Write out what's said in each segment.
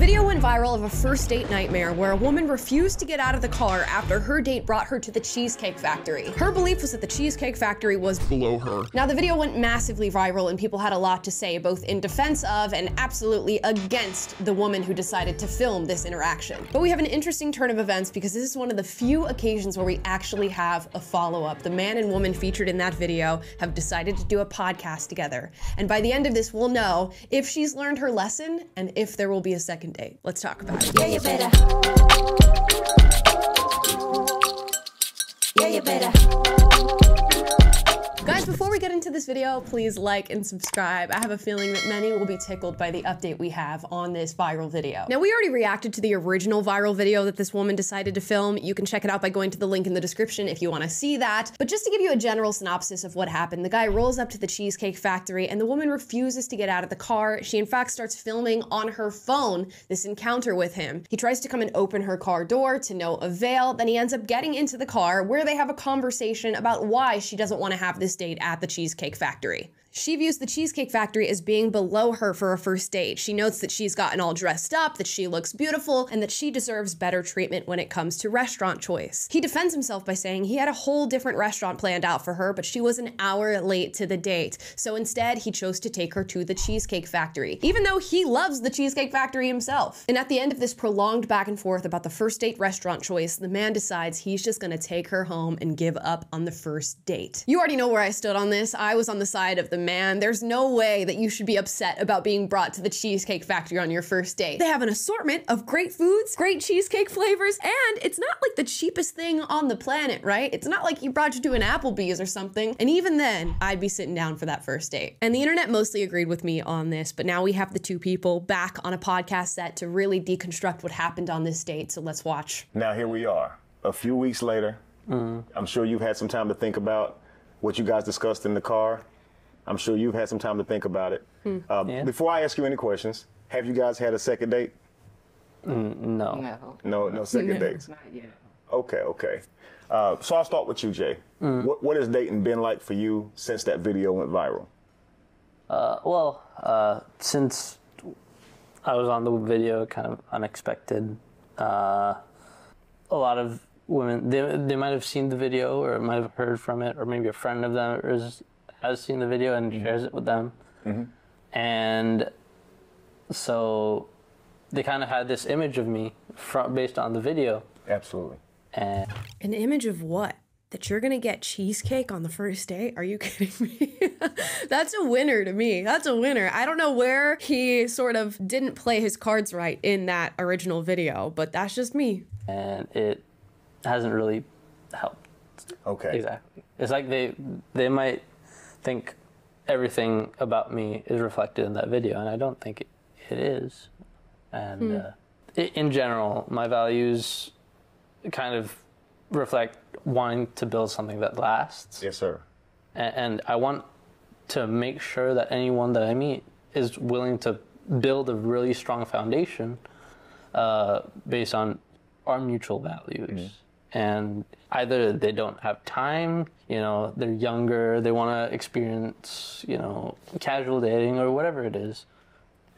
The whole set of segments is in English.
video went viral of a first date nightmare where a woman refused to get out of the car after her date brought her to the Cheesecake Factory. Her belief was that the Cheesecake Factory was below her. Now, the video went massively viral and people had a lot to say, both in defense of and absolutely against the woman who decided to film this interaction. But we have an interesting turn of events because this is one of the few occasions where we actually have a follow-up. The man and woman featured in that video have decided to do a podcast together. And by the end of this, we'll know if she's learned her lesson and if there will be a second date. Let's talk about it. Yeah, you better. Yeah, you better. Guys, before we get into this video, please like and subscribe. I have a feeling that many will be tickled by the update we have on this viral video. Now, we already reacted to the original viral video that this woman decided to film. You can check it out by going to the link in the description if you want to see that. But just to give you a general synopsis of what happened, the guy rolls up to the Cheesecake Factory and the woman refuses to get out of the car. She in fact starts filming on her phone this encounter with him. He tries to come and open her car door to no avail. Then he ends up getting into the car where they have a conversation about why she doesn't want to have this date at the Cheesecake Factory. She views the Cheesecake Factory as being below her for a first date. She notes that she's gotten all dressed up, that she looks beautiful, and that she deserves better treatment when it comes to restaurant choice. He defends himself by saying he had a whole different restaurant planned out for her, but she was an hour late to the date. So instead, he chose to take her to the Cheesecake Factory, even though he loves the Cheesecake Factory himself. And at the end of this prolonged back and forth about the first date restaurant choice, the man decides he's just gonna take her home and give up on the first date. You already know where I stood on this. I was on the side of the man. There's no way that you should be upset about being brought to the Cheesecake Factory on your first date. They have an assortment of great foods, great cheesecake flavors, and it's not like the cheapest thing on the planet, right? It's not like he brought you to an Applebee's or something. And even then, I'd be sitting down for that first date. And the internet mostly agreed with me on this, but now we have the two people back on a podcast set to really deconstruct what happened on this date, so let's watch. Now here we are, a few weeks later. I'm sure you've had some time to think about what you guys discussed in the car. I'm sure you've had some time to think about it. Yeah. Before I ask you any questions, have you guys had a second date? No. No second dates? Not yet. Okay. So I'll start with you, Jay. What has dating been like for you since that video went viral? Since I was on the video, kind of unexpected, a lot of women, they might have seen the video or might have heard from it, or maybe a friend of them has seen the video and shares it with them. And so they kind of had this image of me based on the video. Absolutely. And An image of what? That you're gonna get cheesecake on the first date? Are you kidding me? That's a winner to me. That's a winner. I don't know where he sort of didn't play his cards right in that original video, but that's just me. and it hasn't really helped. Okay. Exactly. It's like they might think everything about me is reflected in that video, and I don't think it is. And in general, my values kind of reflect wanting to build something that lasts. Yes, sir. And I want to make sure that anyone that I meet is willing to build a really strong foundation based on our mutual values. And either they don't have time, they're younger, they want to experience, casual dating or whatever it is.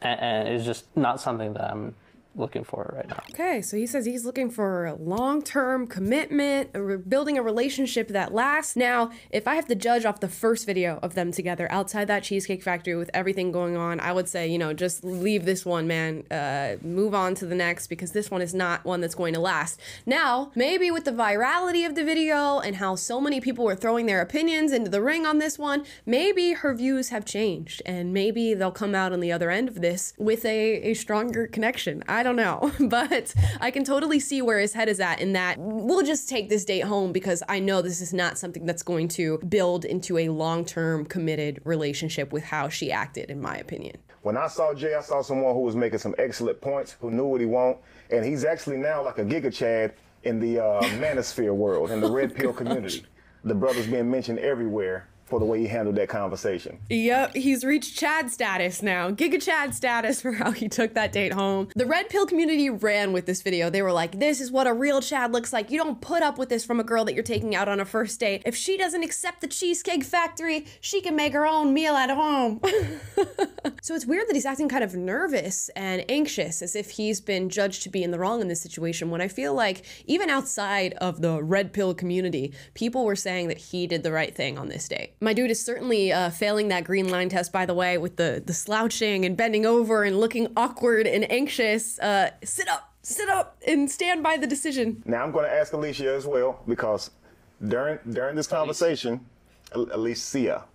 And it's just not something that I'm looking for right now. Okay, so he says he's looking for a long-term commitment, building a relationship that lasts. Now, if I have to judge off the first video of them together outside that Cheesecake Factory with everything going on, I would say, just leave this one, man. Move on to the next, because this one is not one that's going to last. Now, maybe with the virality of the video and how so many people were throwing their opinions into the ring on this one, maybe her views have changed, and maybe they'll come out on the other end of this with a stronger connection. I don't know, but I can totally see where his head is at in that we'll just take this date home because I know this is not something that's going to build into a long-term committed relationship with how she acted, in my opinion. When I saw Jay, I saw someone who was making some excellent points, who knew what he wanted, and he's actually now like a Giga Chad in the manosphere world, in the red pill community. The brother's being mentioned everywhere. for the way he handled that conversation. Yep, he's reached Chad status now. Giga Chad status for how he took that date home. The red pill community ran with this video. They were like, this is what a real Chad looks like. You don't put up with this from a girl that you're taking out on a first date. If she doesn't accept the Cheesecake Factory, she can make her own meal at home. So it's weird that he's acting kind of nervous and anxious, as if he's been judged to be in the wrong in this situation, when I feel like even outside of the red pill community, people were saying that he did the right thing on this date. My dude is certainly failing that green line test, by the way, with the slouching and bending over and looking awkward and anxious. Sit up and stand by the decision. Now I'm going to ask Alicia as well, because during this conversation, Alicia.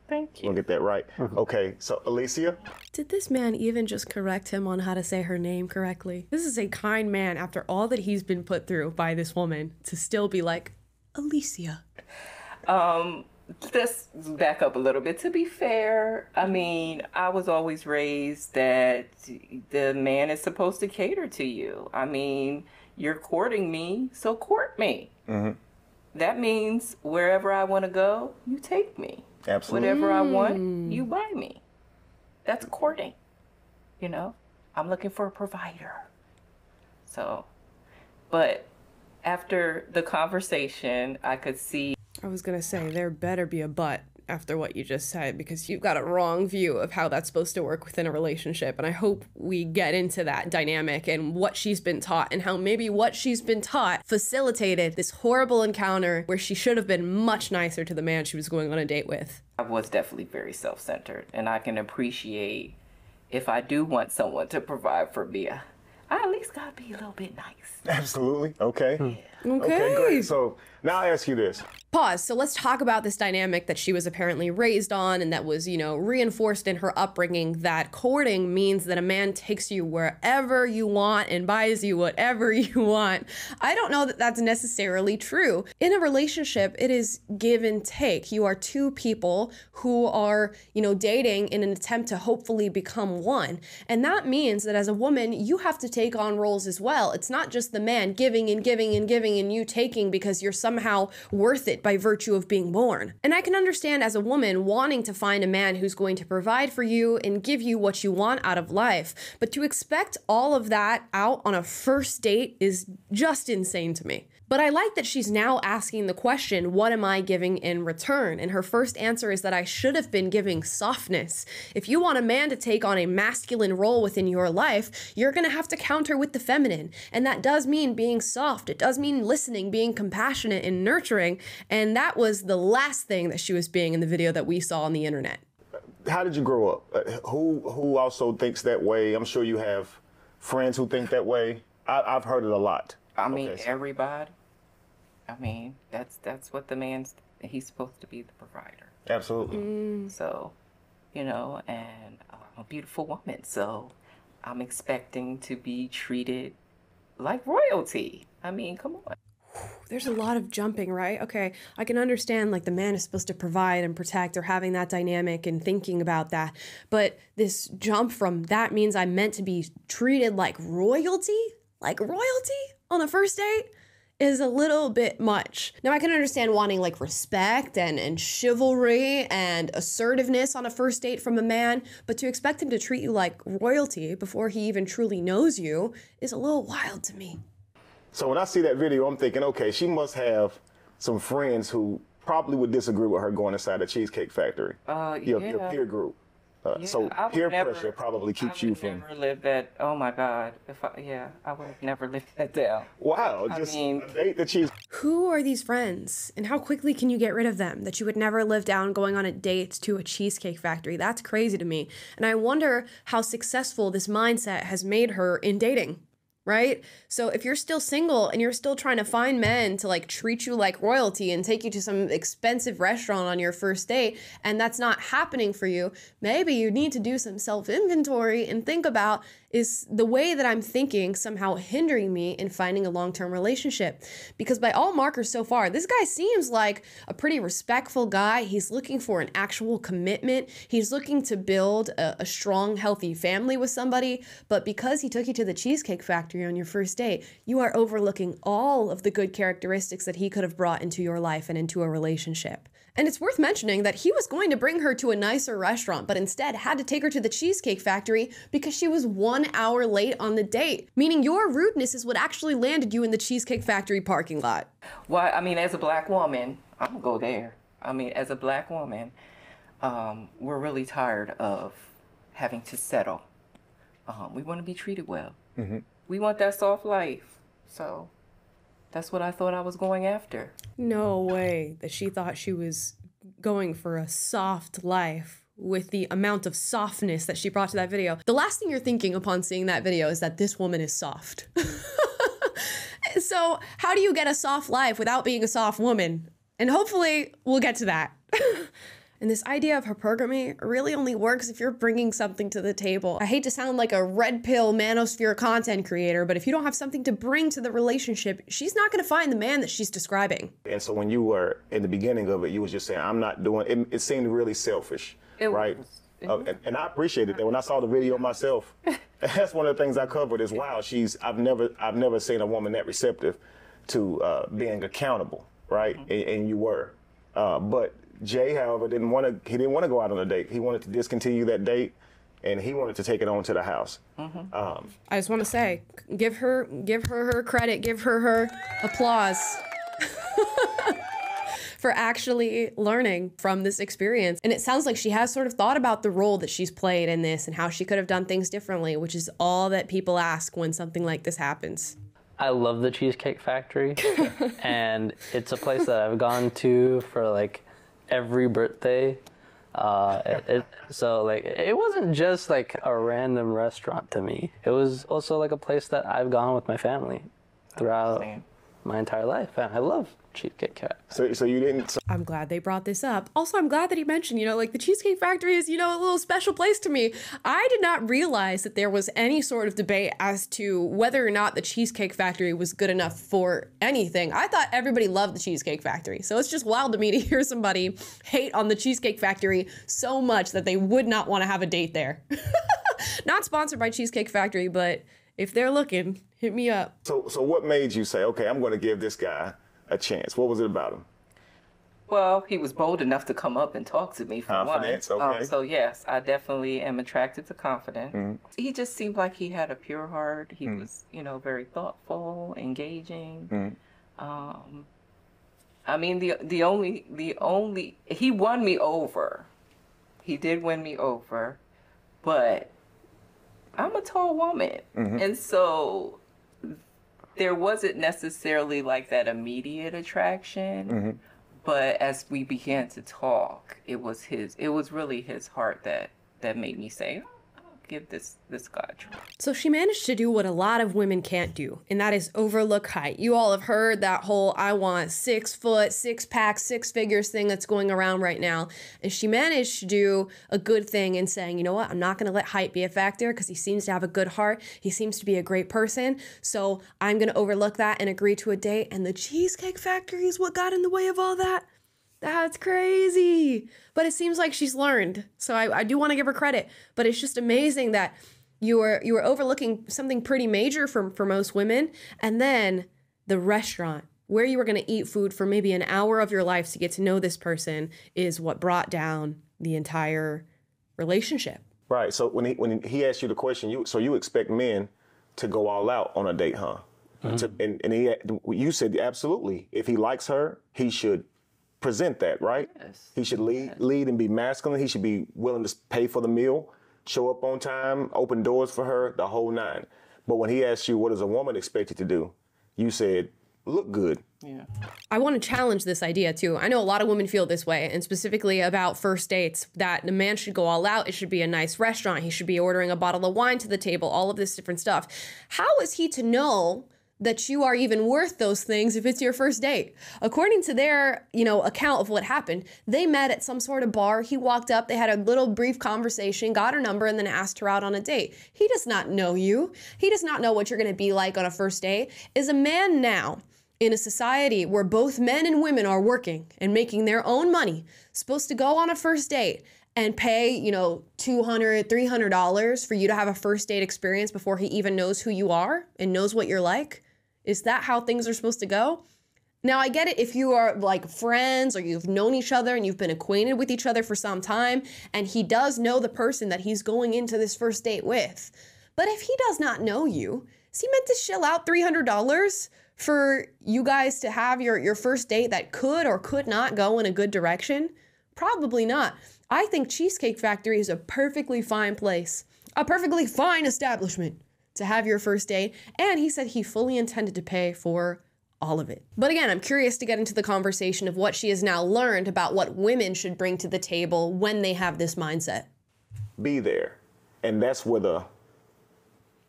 Thank you. We'll get that right. Okay, so Alicia. Did this man even just correct him on how to say her name correctly? This is a kind man after all that he's been put through by this woman to still be like, Alicia. Let's back up a little bit. To be fair, I mean, I was always raised that the man is supposed to cater to you. I mean, you're courting me, so court me. That means wherever I want to go, you take me. Absolutely. Whatever I want, you buy me. That's courting. You know, I'm looking for a provider. So, but after the conversation, I could see. I was gonna say, there better be a but after what you just said, because you've got a wrong view of how that's supposed to work within a relationship. And I hope we get into that dynamic and what she's been taught, and how maybe what she's been taught facilitated this horrible encounter where she should have been much nicer to the man she was going on a date with. I was definitely very self-centered, and I can appreciate if I do want someone to provide for me, I at least gotta be a little bit nice. Absolutely. Okay. Okay, great. So now I ask you this. Pause. So let's talk about this dynamic that she was apparently raised on, and that was, you know, reinforced in her upbringing, that courting means that a man takes you wherever you want and buys you whatever you want. I don't know that that's necessarily true. In a relationship, it is give and take. You are two people who are, you know, dating in an attempt to hopefully become one. And that means that as a woman, you have to take on roles as well. It's not just the man giving and giving and giving and you taking because you're somehow worth it by virtue of being born. And I can understand as a woman wanting to find a man who's going to provide for you and give you what you want out of life, but to expect all of that out on a first date is just insane to me. But I like that she's now asking the question, what am I giving in return? And her first answer is that I should have been giving softness. If you want a man to take on a masculine role within your life, you're gonna have to counter with the feminine. And that does mean being soft. It does mean listening, being compassionate and nurturing. And that was the last thing that she was being in the video that we saw on the internet. How did you grow up? Who also thinks that way? I'm sure you have friends who think that way. I've heard it a lot. I mean, everybody. I mean, that's what the man's, he's supposed to be the provider. Absolutely. So, you know, and I'm a beautiful woman, so I'm expecting to be treated like royalty. I mean, come on. There's a lot of jumping, right? Okay, I can understand like the man is supposed to provide and protect, or having that dynamic and thinking about that. But this jump from that means I'm meant to be treated like royalty on a first date is a little bit much. Now I can understand wanting like respect and chivalry and assertiveness on a first date from a man, but to expect him to treat you like royalty before he even truly knows you is a little wild to me. So when I see that video, I'm thinking, okay, she must have some friends who probably would disagree with her going inside the Cheesecake Factory. Your peer group. So peer pressure probably keeps you from. I would never live that. Oh my God! I would have never lived that down. Wow! I just mean, date the cheese. Who are these friends, and how quickly can you get rid of them? That you would never live down going on a date to a Cheesecake Factory. That's crazy to me, and I wonder how successful this mindset has made her in dating. Right? So if you're still single and you're still trying to find men to like treat you like royalty and take you to some expensive restaurant on your first date, and that's not happening for you, maybe you need to do some self-inventory and think about, is the way that I'm thinking somehow hindering me in finding a long-term relationship? Because by all markers so far, this guy seems like a pretty respectful guy. He's looking for an actual commitment. He's looking to build a strong, healthy family with somebody. But because he took you to the Cheesecake Factory, Factory on your first date, you are overlooking all of the good characteristics that he could have brought into your life and into a relationship. And it's worth mentioning that he was going to bring her to a nicer restaurant, but instead had to take her to the Cheesecake Factory because she was 1 hour late on the date, meaning your rudeness is what actually landed you in the Cheesecake Factory parking lot. Well, I mean, as a black woman, I'm gonna go there. I mean, as a black woman, we're really tired of having to settle. We want to be treated well. Mm-hmm. We want that soft life. So that's what I thought I was going after. No way that she thought she was going for a soft life with the amount of softness that she brought to that video. The last thing you're thinking upon seeing that video is that this woman is soft. So how do you get a soft life without being a soft woman? And hopefully we'll get to that. And this idea of hypergamy really only works if you're bringing something to the table. I hate to sound like a red pill manosphere content creator, but if you don't have something to bring to the relationship, she's not gonna find the man that she's describing. And so when you were in the beginning of it, you was just saying, I'm not doing it. It seemed really selfish, right? And I appreciated that when I saw the video myself. That's one of the things I covered is, wow, I've never seen a woman that receptive to being accountable, right? And you were, but Jay, however, didn't want to go out on a date. He wanted to discontinue that date, and he wanted to take it on to the house. Mm-hmm. I just want to say, give her her credit, give her applause for actually learning from this experience. And it sounds like she has sort of thought about the role that she's played in this and how she could have done things differently, which is all that people ask when something like this happens. I love the Cheesecake Factory, and it's a place that I've gone to for like every birthday. So like it wasn't just like a random restaurant to me. It was also like a place that I've gone with my family throughout my entire life, and I love Cheesecake Factory. So you didn't. I'm glad they brought this up. Also, I'm glad that he mentioned, like the Cheesecake Factory is, a little special place to me. I did not realize that there was any sort of debate as to whether or not the Cheesecake Factory was good enough for anything. I thought everybody loved the Cheesecake Factory. So it's just wild to me to hear somebody hate on the Cheesecake Factory so much that they would not want to have a date there. Not sponsored by Cheesecake Factory, but if they're looking, hit me up. So what made you say, okay, I'm going to give this guy a chance? What was it about him? Well, he was bold enough to come up and talk to me for confidence, one. Okay. So yes, I definitely am attracted to confidence. Mm-hmm. He just seemed like he had a pure heart. He was, very thoughtful, engaging. Mm-hmm. I mean, the only he won me over. He did win me over, but I'm a tall woman, and so there wasn't necessarily like that immediate attraction, but as we began to talk, it was really his heart that made me say, I'll give this guy a try. So she managed to do what a lot of women can't do, and that is overlook height. You all have heard that whole I want 6 foot, 6 pack, 6 figures thing that's going around right now. And she managed to do a good thing in saying, you know what, I'm not going to let height be a factor because he seems to have a good heart. He seems to be a great person. So I'm going to overlook that and agree to a date. And the Cheesecake Factory is what got in the way of all that. That's crazy. But it seems like she's learned. So I do want to give her credit. But it's just amazing that you were overlooking something pretty major for most women. And then the restaurant where you were going to eat food for maybe an hour of your life to get to know this person is what brought down the entire relationship. Right. So when he asked you the question, you expect men to go all out on a date, huh? Mm-hmm. You said absolutely. If he likes her, he should present that, right? Yes. He should lead and be masculine. He should be willing to pay for the meal, show up on time, open doors for her, the whole nine. But when he asked you, what is a woman expected to do? You said, look good. Yeah. I want to challenge this idea too. I know a lot of women feel this way, and specifically about first dates, that the man should go all out. It should be a nice restaurant. He should be ordering a bottle of wine to the table, all of this different stuff. How is he to know that you are even worth those things if it's your first date? According to their, account of what happened, they met at some sort of bar. He walked up, they had a little brief conversation, got her number, and then asked her out on a date. He does not know you. He does not know what you're going to be like on a first date. Is a man now, in a society where both men and women are working and making their own money, supposed to go on a first date and pay, you know, $200, $300 for you to have a first date experience before he even knows who you are and knows what you're like? Is that how things are supposed to go? Now, I get it if you are like friends or you've known each other and you've been acquainted with each other for some time and he does know the person that he's going into this first date with. But if he does not know you, is he meant to shell out $300 for you guys to have your first date that could or could not go in a good direction? Probably not. I think Cheesecake Factory is a perfectly fine place, a perfectly fine establishment to have your first date. And he said he fully intended to pay for all of it. But again, I'm curious to get into the conversation of what she has now learned about what women should bring to the table when they have this mindset. Be there. And that's where the,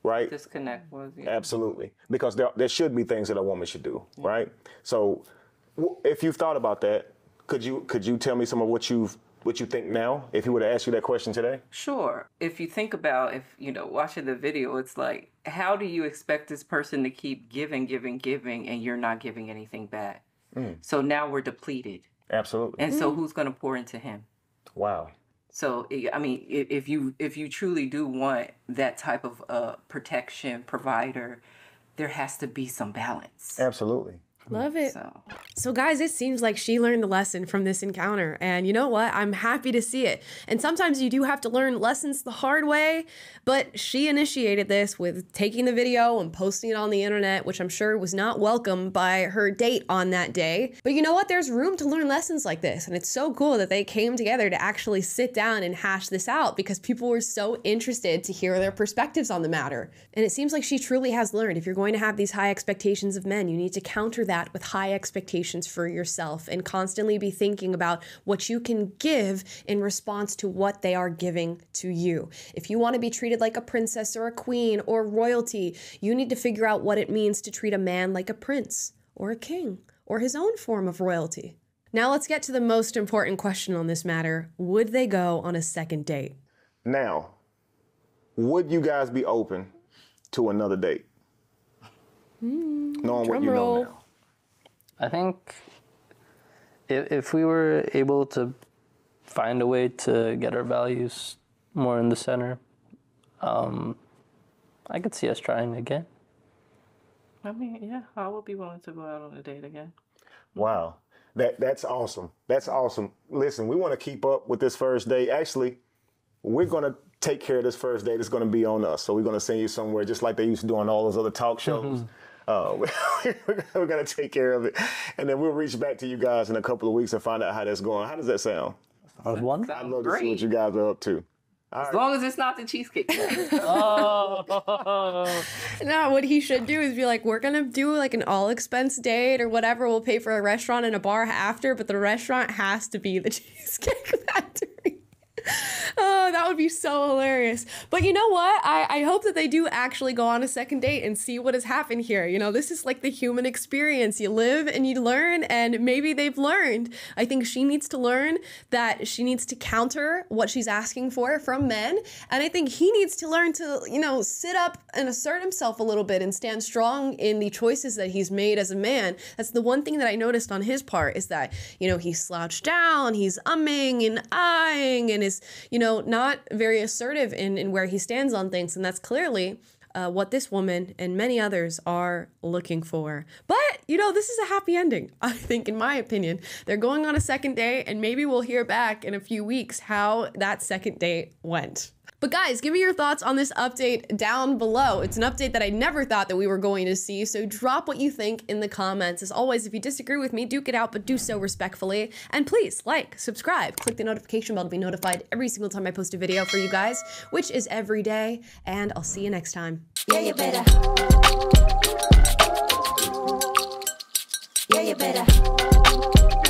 right? Disconnect was, yeah. Absolutely. Because there should be things that a woman should do, right? So if you've thought about that, could you tell me some of what you think now, if he would have asked you that question today? Sure. If you think about, watching the video, it's like, how do you expect this person to keep giving, and you're not giving anything back? So now we're depleted. Absolutely. And so who's going to pour into him? Wow. So, I mean, if you truly do want that type of protection provider, there has to be some balance. Absolutely. Love it. So guys, it seems like she learned a lesson from this encounter. And you know what? I'm happy to see it. And sometimes you do have to learn lessons the hard way, but she initiated this with taking the video and posting it on the internet, which I'm sure was not welcome by her date on that day. But you know what? There's room to learn lessons like this. And it's so cool that they came together to actually sit down and hash this out because people were so interested to hear their perspectives on the matter. And it seems like she truly has learned if you're going to have these high expectations of men, you need to counter that with high expectations for yourself and constantly be thinking about what you can give in response to what they are giving to you. If you want to be treated like a princess or a queen or royalty, you need to figure out what it means to treat a man like a prince or a king or his own form of royalty. Now let's get to the most important question on this matter. Would they go on a second date? Now, would you guys be open to another date? Knowing what you know now. I think if we were able to find a way to get our values more in the center, I could see us trying again. I mean, yeah, I would be willing to go out on a date again. Wow. That's awesome. That's awesome. Listen, we want to keep up with this first date. Actually, we're going to take care of this first date. It's going to be on us. So we're going to send you somewhere just like they used to do on all those other talk shows. We're going to take care of it. And then we'll reach back to you guys in a couple of weeks and find out how that's going. How does that sound? Sounds wonderful. I'd love to see what you guys are up to. As long as it's not the Cheesecake Factory. No, what he should do is be like, we're going to do like an all-expense date or whatever. We'll pay for a restaurant and a bar after, but the restaurant has to be the Cheesecake Factory. Oh, that would be so hilarious. But you know what? I hope that they do actually go on a second date and see what has happened here. You know, this is like the human experience. You live and you learn, and maybe they've learned. I think she needs to learn that she needs to counter what she's asking for from men. And I think he needs to learn to, you know, sit up and assert himself a little bit and stand strong in the choices that he's made as a man. That's the one thing that I noticed on his part is that, you know, he's slouched down, he's umming and eyeing, and is, you know, not very assertive in where he stands on things. And that's clearly what this woman and many others are looking for. But, you know, this is a happy ending, I think, in my opinion. They're going on a second date, and maybe we'll hear back in a few weeks how that second date went. But guys, give me your thoughts on this update down below. It's an update that I never thought that we were going to see, so drop what you think in the comments. As always, if you disagree with me, duke it out, but do so respectfully. And please, like, subscribe, click the notification bell to be notified every single time I post a video for you guys, which is every day, and I'll see you next time. Yeah, you better. Yeah, you better.